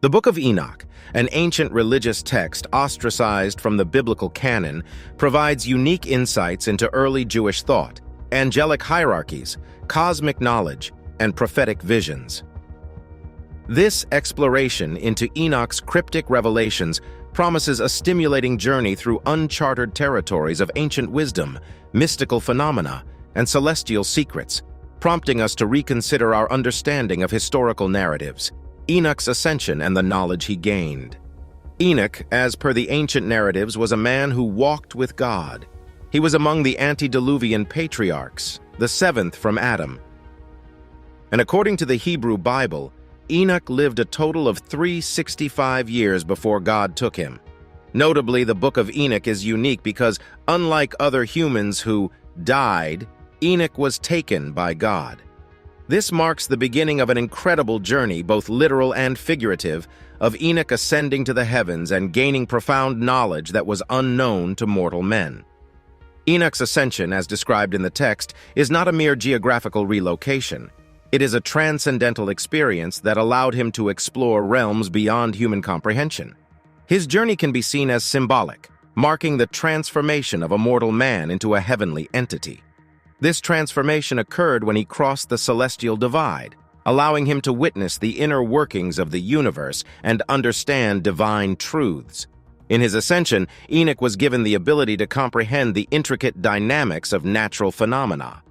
The Book of Enoch, an ancient religious text ostracized from the biblical canon, provides unique insights into early Jewish thought, angelic hierarchies, cosmic knowledge, and prophetic visions. This exploration into Enoch's cryptic revelations promises a stimulating journey through uncharted territories of ancient wisdom, mystical phenomena, and celestial secrets, prompting us to reconsider our understanding of historical narratives, Enoch's ascension and the knowledge he gained. Enoch, as per the ancient narratives, was a man who walked with God. He was among the antediluvian patriarchs, the seventh from Adam. And according to the Hebrew Bible, Enoch lived a total of 365 years before God took him. Notably, the Book of Enoch is unique because, unlike other humans who died, Enoch was taken by God. This marks the beginning of an incredible journey, both literal and figurative, of Enoch ascending to the heavens and gaining profound knowledge that was unknown to mortal men. Enoch's ascension, as described in the text, is not a mere geographical relocation. It is a transcendental experience that allowed him to explore realms beyond human comprehension. His journey can be seen as symbolic, marking the transformation of a mortal man into a heavenly entity. This transformation occurred when he crossed the celestial divide, allowing him to witness the inner workings of the universe and understand divine truths. In his ascension, Enoch was given the ability to comprehend the intricate dynamics of natural phenomena.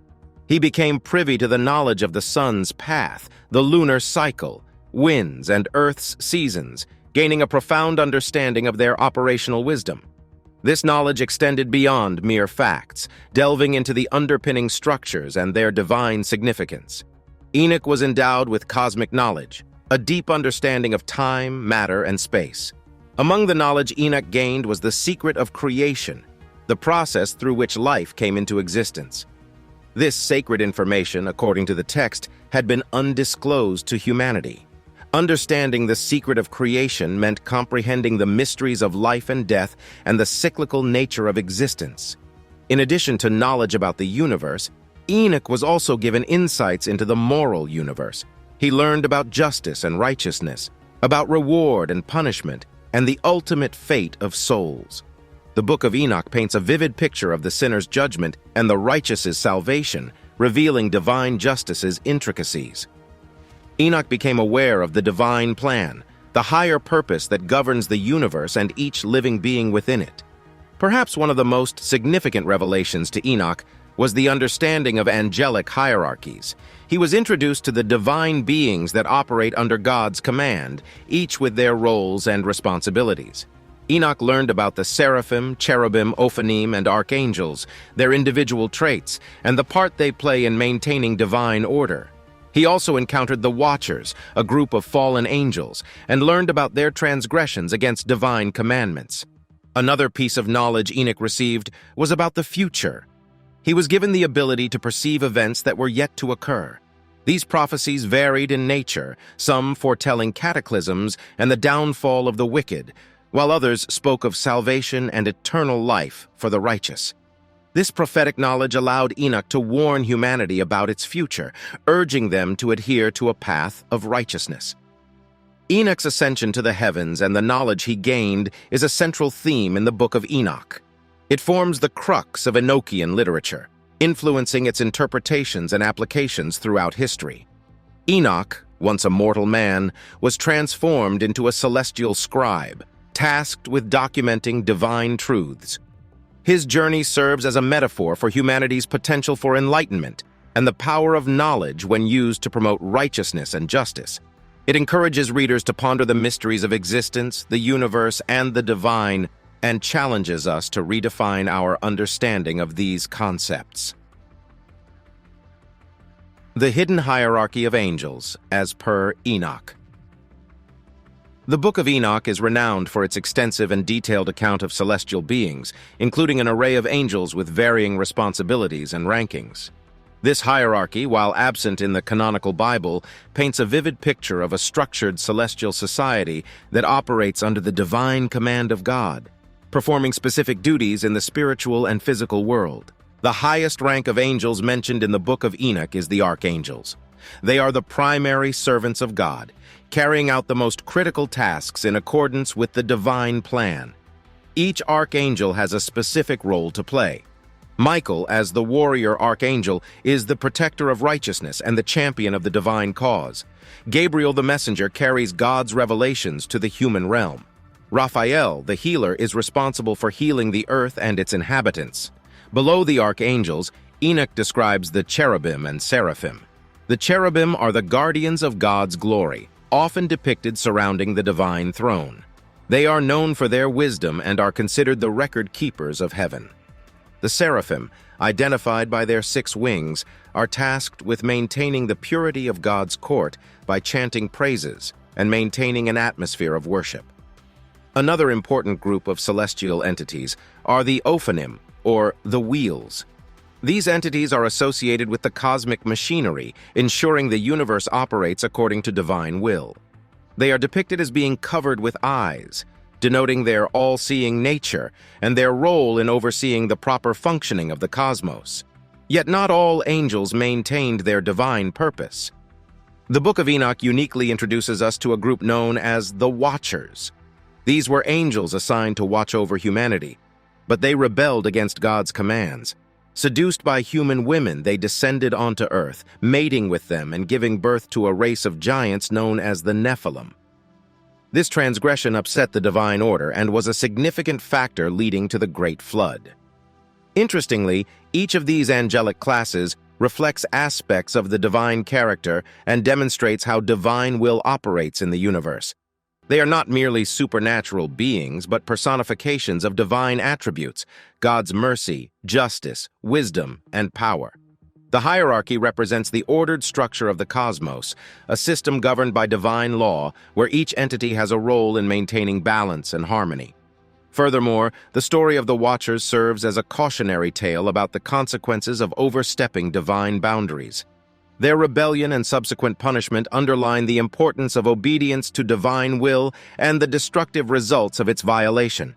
He became privy to the knowledge of the sun's path, the lunar cycle, winds, and Earth's seasons, gaining a profound understanding of their operational wisdom. This knowledge extended beyond mere facts, delving into the underpinning structures and their divine significance. Enoch was endowed with cosmic knowledge, a deep understanding of time, matter, and space. Among the knowledge Enoch gained was the secret of creation, the process through which life came into existence. This sacred information, according to the text, had been undisclosed to humanity. Understanding the secret of creation meant comprehending the mysteries of life and death and the cyclical nature of existence. In addition to knowledge about the universe, Enoch was also given insights into the moral universe. He learned about justice and righteousness, about reward and punishment, and the ultimate fate of souls. The Book of Enoch paints a vivid picture of the sinner's judgment and the righteous's salvation, revealing divine justice's intricacies. Enoch became aware of the divine plan, the higher purpose that governs the universe and each living being within it. Perhaps one of the most significant revelations to Enoch was the understanding of angelic hierarchies. He was introduced to the divine beings that operate under God's command, each with their roles and responsibilities. Enoch learned about the seraphim, cherubim, ophanim, and archangels, their individual traits, and the part they play in maintaining divine order. He also encountered the Watchers, a group of fallen angels, and learned about their transgressions against divine commandments. Another piece of knowledge Enoch received was about the future. He was given the ability to perceive events that were yet to occur. These prophecies varied in nature, some foretelling cataclysms and the downfall of the wicked, while others spoke of salvation and eternal life for the righteous. This prophetic knowledge allowed Enoch to warn humanity about its future, urging them to adhere to a path of righteousness. Enoch's ascension to the heavens and the knowledge he gained is a central theme in the Book of Enoch. It forms the crux of Enochian literature, influencing its interpretations and applications throughout history. Enoch, once a mortal man, was transformed into a celestial scribe, tasked with documenting divine truths. His journey serves as a metaphor for humanity's potential for enlightenment and the power of knowledge when used to promote righteousness and justice. It encourages readers to ponder the mysteries of existence, the universe, and the divine, and challenges us to redefine our understanding of these concepts. The hidden hierarchy of angels, as per Enoch. The Book of Enoch is renowned for its extensive and detailed account of celestial beings, including an array of angels with varying responsibilities and rankings. This hierarchy, while absent in the canonical Bible, paints a vivid picture of a structured celestial society that operates under the divine command of God, performing specific duties in the spiritual and physical world. The highest rank of angels mentioned in the Book of Enoch is the archangels. They are the primary servants of God, carrying out the most critical tasks in accordance with the divine plan. Each archangel has a specific role to play. Michael, as the warrior archangel, is the protector of righteousness and the champion of the divine cause. Gabriel the messenger carries God's revelations to the human realm. Raphael, the healer, is responsible for healing the earth and its inhabitants. Below the archangels, Enoch describes the cherubim and seraphim. The cherubim are the guardians of God's glory, often depicted surrounding the divine throne. They are known for their wisdom and are considered the record keepers of heaven. The seraphim, identified by their 6 wings, are tasked with maintaining the purity of God's court by chanting praises and maintaining an atmosphere of worship. Another important group of celestial entities are the Ophanim, or the wheels. These entities are associated with the cosmic machinery, ensuring the universe operates according to divine will. They are depicted as being covered with eyes, denoting their all-seeing nature and their role in overseeing the proper functioning of the cosmos. Yet not all angels maintained their divine purpose. The Book of Enoch uniquely introduces us to a group known as the Watchers. These were angels assigned to watch over humanity, but they rebelled against God's commands. Seduced by human women, they descended onto earth, mating with them and giving birth to a race of giants known as the Nephilim. This transgression upset the divine order and was a significant factor leading to the Great Flood. Interestingly, each of these angelic classes reflects aspects of the divine character and demonstrates how divine will operates in the universe. They are not merely supernatural beings, but personifications of divine attributes, God's mercy, justice, wisdom, and power. The hierarchy represents the ordered structure of the cosmos, a system governed by divine law where each entity has a role in maintaining balance and harmony. Furthermore, the story of the Watchers serves as a cautionary tale about the consequences of overstepping divine boundaries. Their rebellion and subsequent punishment underline the importance of obedience to divine will and the destructive results of its violation.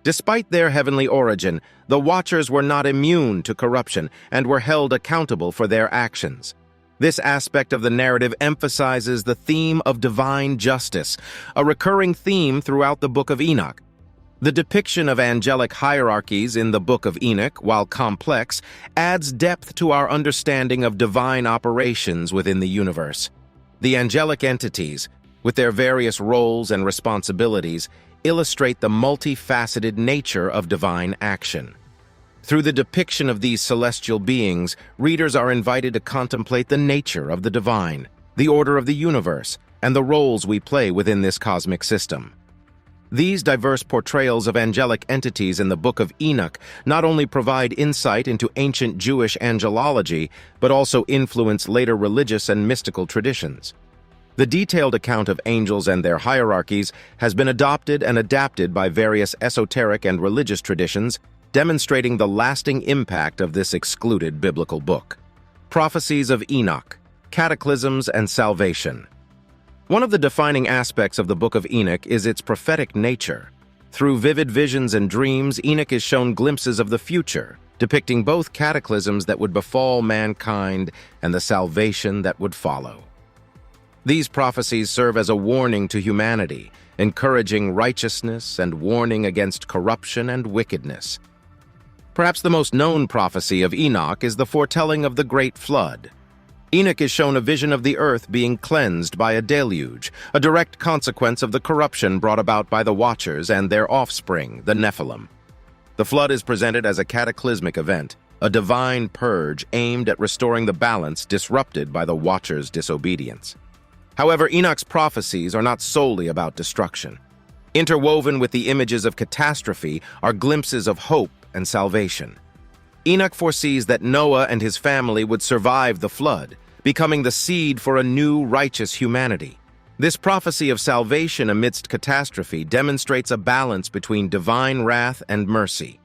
Despite their heavenly origin, the Watchers were not immune to corruption and were held accountable for their actions. This aspect of the narrative emphasizes the theme of divine justice, a recurring theme throughout the Book of Enoch. The depiction of angelic hierarchies in the Book of Enoch, while complex, adds depth to our understanding of divine operations within the universe. The angelic entities, with their various roles and responsibilities, illustrate the multifaceted nature of divine action. Through the depiction of these celestial beings, readers are invited to contemplate the nature of the divine, the order of the universe, and the roles we play within this cosmic system. These diverse portrayals of angelic entities in the Book of Enoch not only provide insight into ancient Jewish angelology, but also influence later religious and mystical traditions. The detailed account of angels and their hierarchies has been adopted and adapted by various esoteric and religious traditions, demonstrating the lasting impact of this excluded biblical book. Prophecies of Enoch, Cataclysms and Salvation. One of the defining aspects of the Book of Enoch is its prophetic nature. Through vivid visions and dreams, Enoch is shown glimpses of the future, depicting both cataclysms that would befall mankind and the salvation that would follow. These prophecies serve as a warning to humanity, encouraging righteousness and warning against corruption and wickedness. Perhaps the most known prophecy of Enoch is the foretelling of the Great Flood. Enoch is shown a vision of the earth being cleansed by a deluge, a direct consequence of the corruption brought about by the Watchers and their offspring, the Nephilim. The flood is presented as a cataclysmic event, a divine purge aimed at restoring the balance disrupted by the Watchers' disobedience. However, Enoch's prophecies are not solely about destruction. Interwoven with the images of catastrophe are glimpses of hope and salvation. Enoch foresees that Noah and his family would survive the flood, becoming the seed for a new righteous humanity. This prophecy of salvation amidst catastrophe demonstrates a balance between divine wrath and mercy.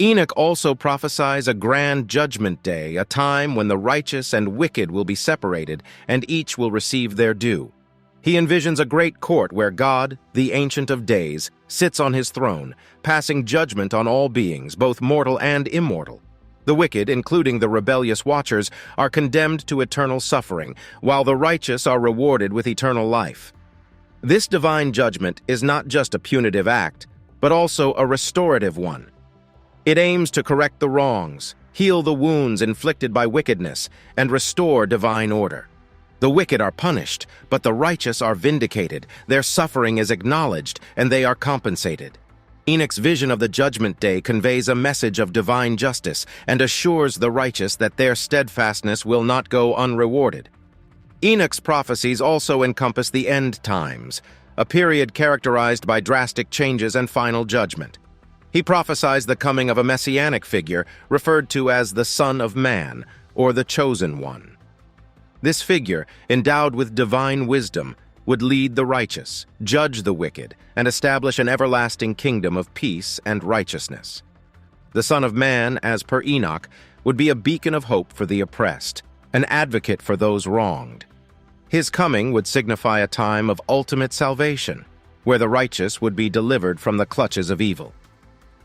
Enoch also prophesies a grand judgment day, a time when the righteous and wicked will be separated and each will receive their due. He envisions a great court where God, the Ancient of Days, sits on his throne, passing judgment on all beings, both mortal and immortal. The wicked, including the rebellious Watchers, are condemned to eternal suffering, while the righteous are rewarded with eternal life. This divine judgment is not just a punitive act, but also a restorative one. It aims to correct the wrongs, heal the wounds inflicted by wickedness, and restore divine order. The wicked are punished, but the righteous are vindicated, their suffering is acknowledged, and they are compensated. Enoch's vision of the judgment day conveys a message of divine justice and assures the righteous that their steadfastness will not go unrewarded. Enoch's prophecies also encompass the end times, a period characterized by drastic changes and final judgment. He prophesies the coming of a messianic figure referred to as the Son of Man, or the Chosen One. This figure, endowed with divine wisdom, would lead the righteous, judge the wicked, and establish an everlasting kingdom of peace and righteousness. The Son of Man, as per Enoch, would be a beacon of hope for the oppressed, an advocate for those wronged. His coming would signify a time of ultimate salvation, where the righteous would be delivered from the clutches of evil.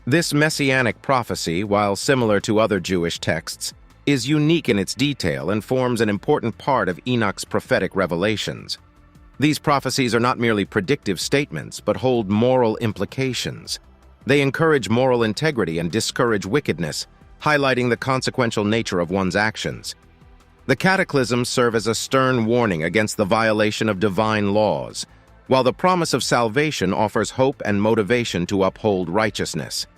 This messianic prophecy, while similar to other Jewish texts, is unique in its detail and forms an important part of Enoch's prophetic revelations. These prophecies are not merely predictive statements, but hold moral implications. They encourage moral integrity and discourage wickedness, highlighting the consequential nature of one's actions. The cataclysms serve as a stern warning against the violation of divine laws, while the promise of salvation offers hope and motivation to uphold righteousness.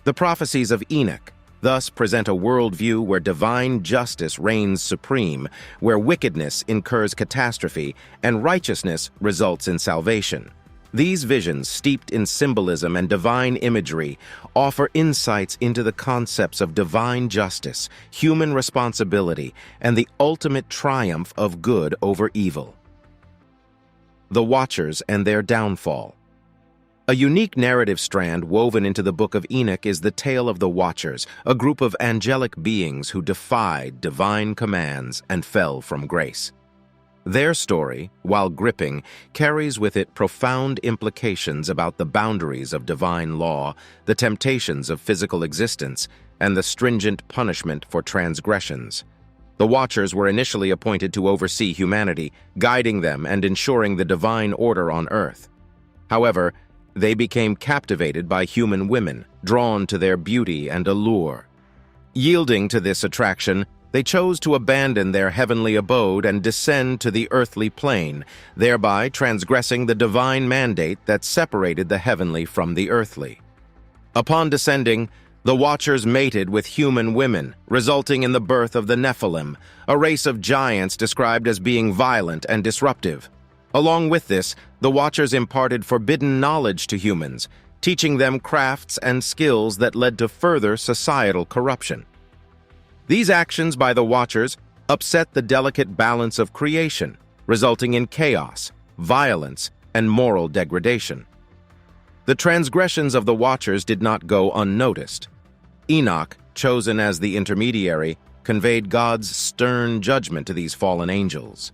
The prophecies of Enoch thus present a worldview where divine justice reigns supreme, where wickedness incurs catastrophe, and righteousness results in salvation. These visions, steeped in symbolism and divine imagery, offer insights into the concepts of divine justice, human responsibility, and the ultimate triumph of good over evil. The Watchers and their downfall. A unique narrative strand woven into the Book of Enoch is the tale of the Watchers, a group of angelic beings who defied divine commands and fell from grace. Their story, while gripping, carries with it profound implications about the boundaries of divine law, the temptations of physical existence, and the stringent punishment for transgressions. The Watchers were initially appointed to oversee humanity, guiding them and ensuring the divine order on earth. However, they became captivated by human women, drawn to their beauty and allure. Yielding to this attraction, they chose to abandon their heavenly abode and descend to the earthly plane, thereby transgressing the divine mandate that separated the heavenly from the earthly. Upon descending, the Watchers mated with human women, resulting in the birth of the Nephilim, a race of giants described as being violent and disruptive. Along with this, the Watchers imparted forbidden knowledge to humans, teaching them crafts and skills that led to further societal corruption. These actions by the Watchers upset the delicate balance of creation, resulting in chaos, violence, and moral degradation. The transgressions of the Watchers did not go unnoticed. Enoch, chosen as the intermediary, conveyed God's stern judgment to these fallen angels.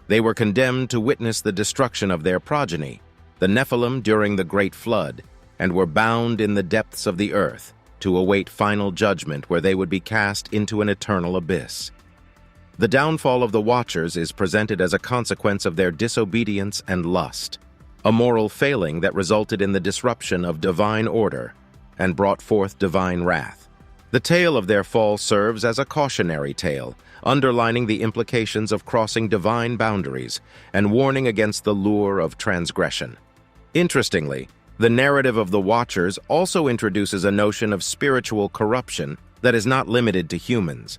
They were condemned to witness the destruction of their progeny, the Nephilim during the Great Flood, and were bound in the depths of the earth to await final judgment where they would be cast into an eternal abyss. The downfall of the Watchers is presented as a consequence of their disobedience and lust, a moral failing that resulted in the disruption of divine order and brought forth divine wrath. The tale of their fall serves as a cautionary tale, underlining the implications of crossing divine boundaries and warning against the lure of transgression. Interestingly, the narrative of the Watchers also introduces a notion of spiritual corruption that is not limited to humans.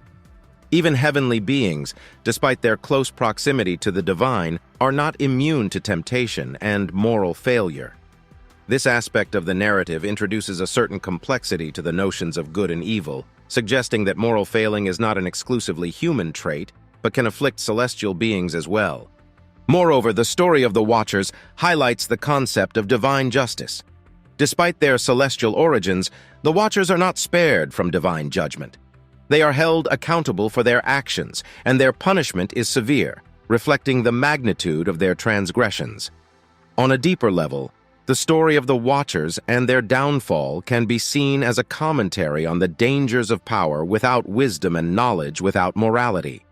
Even heavenly beings, despite their close proximity to the divine, are not immune to temptation and moral failure. This aspect of the narrative introduces a certain complexity to the notions of good and evil, suggesting that moral failing is not an exclusively human trait, but can afflict celestial beings as well. Moreover, the story of the Watchers highlights the concept of divine justice. Despite their celestial origins, the Watchers are not spared from divine judgment. They are held accountable for their actions, and their punishment is severe, reflecting the magnitude of their transgressions. On a deeper level, The story of the Watchers and their downfall can be seen as a commentary on the dangers of power without wisdom and knowledge without morality.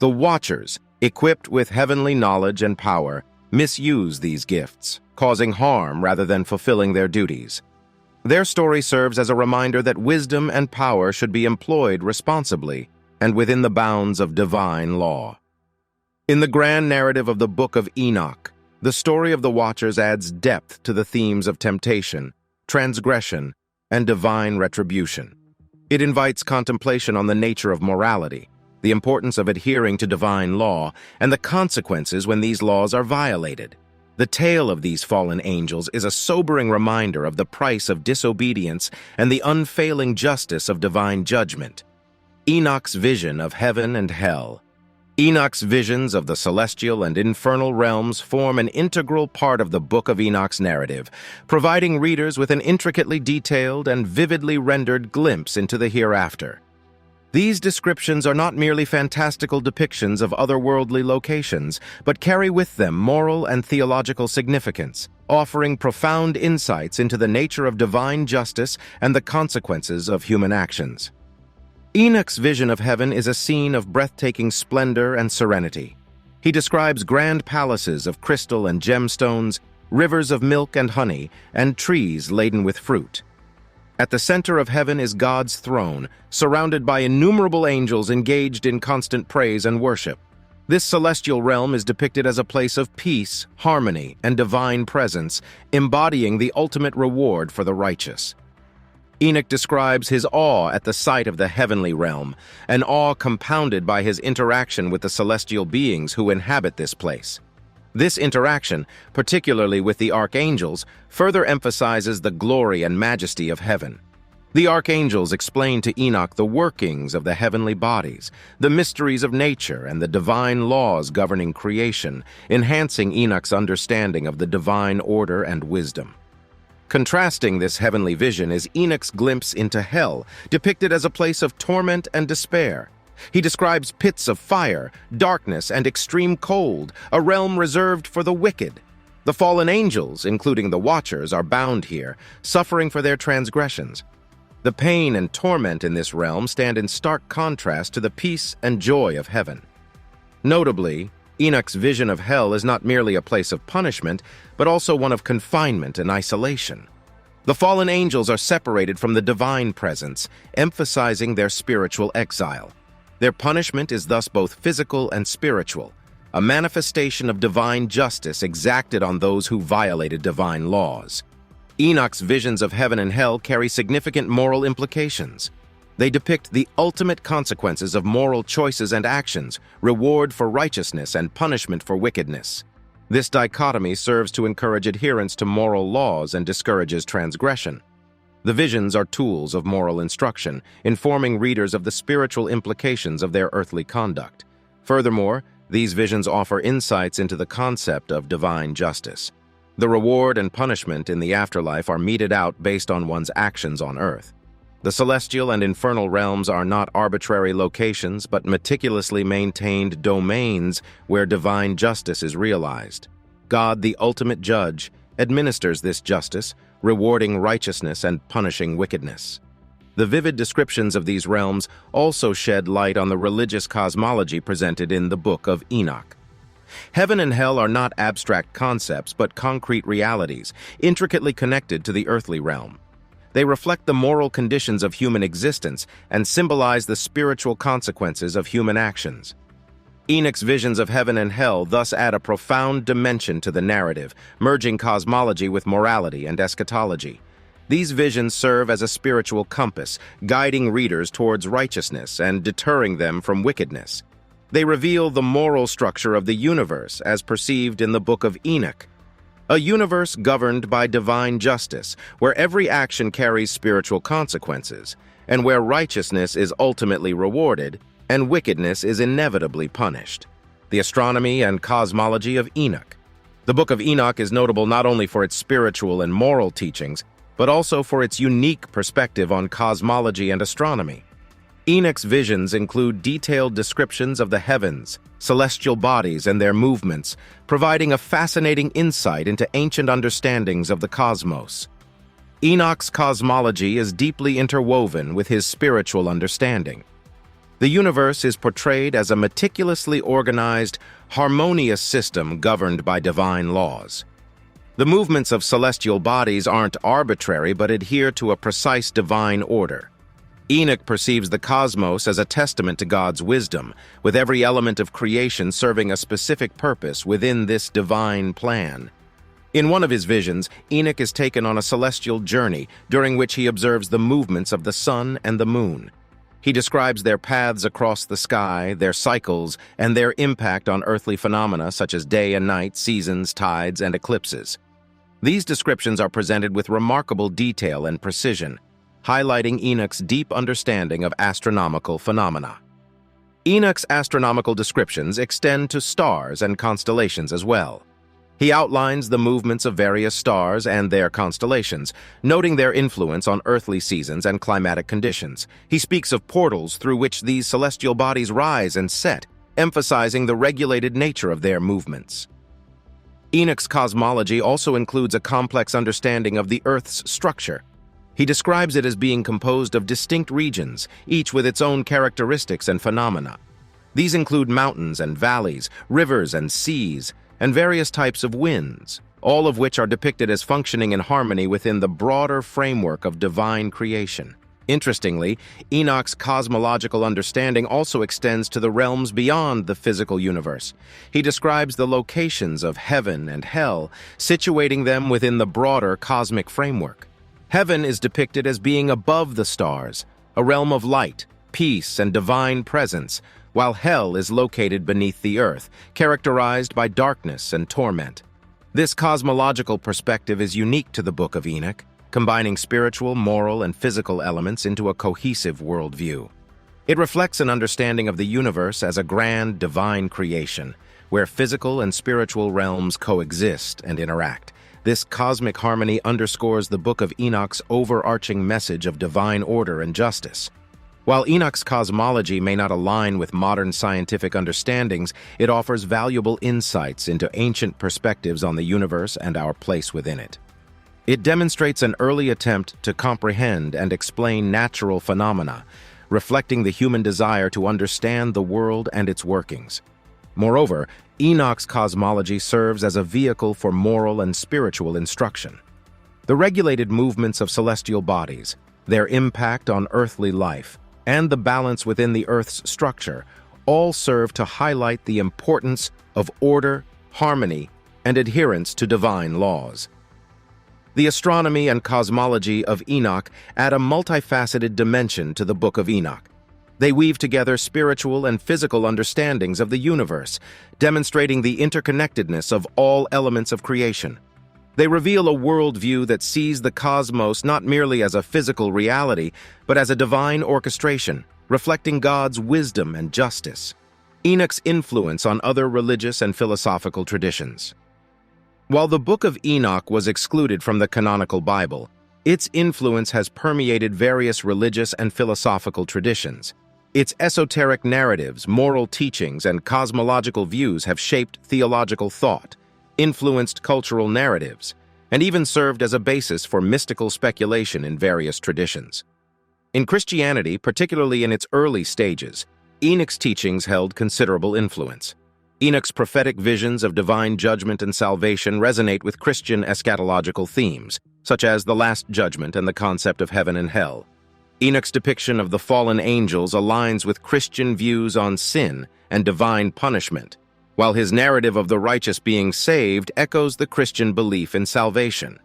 The Watchers, equipped with heavenly knowledge and power, misuse these gifts, causing harm rather than fulfilling their duties. Their story serves as a reminder that wisdom and power should be employed responsibly and within the bounds of divine law. In the grand narrative of the Book of Enoch, the story of the Watchers adds depth to the themes of temptation, transgression, and divine retribution. It invites contemplation on the nature of morality, the importance of adhering to divine law, and the consequences when these laws are violated. The tale of these fallen angels is a sobering reminder of the price of disobedience and the unfailing justice of divine judgment. Enoch's vision of heaven and hell. Enoch's visions of the celestial and infernal realms form an integral part of the Book of Enoch's narrative, providing readers with an intricately detailed and vividly rendered glimpse into the hereafter. These descriptions are not merely fantastical depictions of otherworldly locations, but carry with them moral and theological significance, offering profound insights into the nature of divine justice and the consequences of human actions. Enoch's vision of heaven is a scene of breathtaking splendor and serenity. He describes grand palaces of crystal and gemstones, rivers of milk and honey, and trees laden with fruit. At the center of heaven is God's throne, surrounded by innumerable angels engaged in constant praise and worship. This celestial realm is depicted as a place of peace, harmony, and divine presence, embodying the ultimate reward for the righteous. Enoch describes his awe at the sight of the heavenly realm, an awe compounded by his interaction with the celestial beings who inhabit this place. This interaction, particularly with the archangels, further emphasizes the glory and majesty of heaven. The archangels explain to Enoch the workings of the heavenly bodies, the mysteries of nature, and the divine laws governing creation, enhancing Enoch's understanding of the divine order and wisdom. Contrasting this heavenly vision is Enoch's glimpse into hell, depicted as a place of torment and despair. He describes pits of fire, darkness, and extreme cold, a realm reserved for the wicked. The fallen angels, including the Watchers, are bound here, suffering for their transgressions. The pain and torment in this realm stand in stark contrast to the peace and joy of heaven. Notably, Enoch's vision of hell is not merely a place of punishment, but also one of confinement and isolation. The fallen angels are separated from the divine presence, emphasizing their spiritual exile. Their punishment is thus both physical and spiritual, a manifestation of divine justice exacted on those who violated divine laws. Enoch's visions of heaven and hell carry significant moral implications. They depict the ultimate consequences of moral choices and actions, reward for righteousness and punishment for wickedness. This dichotomy serves to encourage adherence to moral laws and discourages transgression. The visions are tools of moral instruction, informing readers of the spiritual implications of their earthly conduct. Furthermore, these visions offer insights into the concept of divine justice. The reward and punishment in the afterlife are meted out based on one's actions on earth. The celestial and infernal realms are not arbitrary locations, but meticulously maintained domains where divine justice is realized. God, the ultimate judge, administers this justice, rewarding righteousness and punishing wickedness. The vivid descriptions of these realms also shed light on the religious cosmology presented in the Book of Enoch. Heaven and hell are not abstract concepts, but concrete realities, intricately connected to the earthly realm. They reflect the moral conditions of human existence and symbolize the spiritual consequences of human actions. Enoch's visions of heaven and hell thus add a profound dimension to the narrative, merging cosmology with morality and eschatology. These visions serve as a spiritual compass, guiding readers towards righteousness and deterring them from wickedness. They reveal the moral structure of the universe as perceived in the Book of Enoch, a universe governed by divine justice, where every action carries spiritual consequences, and where righteousness is ultimately rewarded and wickedness is inevitably punished. The astronomy and cosmology of Enoch. The Book of Enoch is notable not only for its spiritual and moral teachings, but also for its unique perspective on cosmology and astronomy. Enoch's visions include detailed descriptions of the heavens, celestial bodies, and their movements, providing a fascinating insight into ancient understandings of the cosmos. Enoch's cosmology is deeply interwoven with his spiritual understanding. The universe is portrayed as a meticulously organized, harmonious system governed by divine laws. The movements of celestial bodies aren't arbitrary but adhere to a precise divine order. Enoch perceives the cosmos as a testament to God's wisdom, with every element of creation serving a specific purpose within this divine plan. In one of his visions, Enoch is taken on a celestial journey during which he observes the movements of the sun and the moon. He describes their paths across the sky, their cycles, and their impact on earthly phenomena such as day and night, seasons, tides, and eclipses. These descriptions are presented with remarkable detail and precision, highlighting Enoch's deep understanding of astronomical phenomena. Enoch's astronomical descriptions extend to stars and constellations as well. He outlines the movements of various stars and their constellations, noting their influence on earthly seasons and climatic conditions. He speaks of portals through which these celestial bodies rise and set, emphasizing the regulated nature of their movements. Enoch's cosmology also includes a complex understanding of the Earth's structure. He describes it as being composed of distinct regions, each with its own characteristics and phenomena. These include mountains and valleys, rivers and seas, and various types of winds, all of which are depicted as functioning in harmony within the broader framework of divine creation. Interestingly, Enoch's cosmological understanding also extends to the realms beyond the physical universe. He describes the locations of heaven and hell, situating them within the broader cosmic framework. Heaven is depicted as being above the stars, a realm of light, peace, and divine presence, while hell is located beneath the earth, characterized by darkness and torment. This cosmological perspective is unique to the Book of Enoch, combining spiritual, moral, and physical elements into a cohesive worldview. It reflects an understanding of the universe as a grand, divine creation, where physical and spiritual realms coexist and interact. This cosmic harmony underscores the Book of Enoch's overarching message of divine order and justice. While Enoch's cosmology may not align with modern scientific understandings, it offers valuable insights into ancient perspectives on the universe and our place within it. It demonstrates an early attempt to comprehend and explain natural phenomena, reflecting the human desire to understand the world and its workings. Moreover, Enoch's cosmology serves as a vehicle for moral and spiritual instruction. The regulated movements of celestial bodies, their impact on earthly life, and the balance within the Earth's structure all serve to highlight the importance of order, harmony, and adherence to divine laws. The astronomy and cosmology of Enoch add a multifaceted dimension to the Book of Enoch. They weave together spiritual and physical understandings of the universe, demonstrating the interconnectedness of all elements of creation. They reveal a worldview that sees the cosmos not merely as a physical reality, but as a divine orchestration, reflecting God's wisdom and justice. Enoch's influence on other religious and philosophical traditions. While the Book of Enoch was excluded from the canonical Bible, its influence has permeated various religious and philosophical traditions. Its esoteric narratives, moral teachings, and cosmological views have shaped theological thought, influenced cultural narratives, and even served as a basis for mystical speculation in various traditions. In Christianity, particularly in its early stages, Enoch's teachings held considerable influence. Enoch's prophetic visions of divine judgment and salvation resonate with Christian eschatological themes, such as the Last Judgment and the concept of heaven and hell. Enoch's depiction of the fallen angels aligns with Christian views on sin and divine punishment, while his narrative of the righteous being saved echoes the Christian belief in salvation.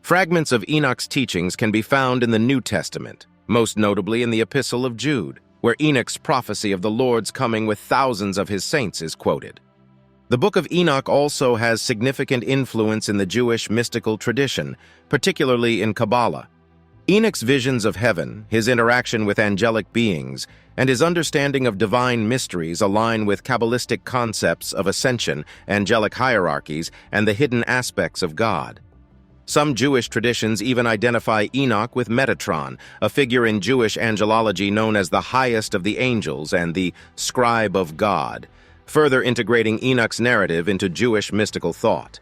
Fragments of Enoch's teachings can be found in the New Testament, most notably in the Epistle of Jude, where Enoch's prophecy of the Lord's coming with thousands of his saints is quoted. The Book of Enoch also has significant influence in the Jewish mystical tradition, particularly in Kabbalah. Enoch's visions of heaven, his interaction with angelic beings, and his understanding of divine mysteries align with Kabbalistic concepts of ascension, angelic hierarchies, and the hidden aspects of God. Some Jewish traditions even identify Enoch with Metatron, a figure in Jewish angelology known as the highest of the angels and the scribe of God, further integrating Enoch's narrative into Jewish mystical thought.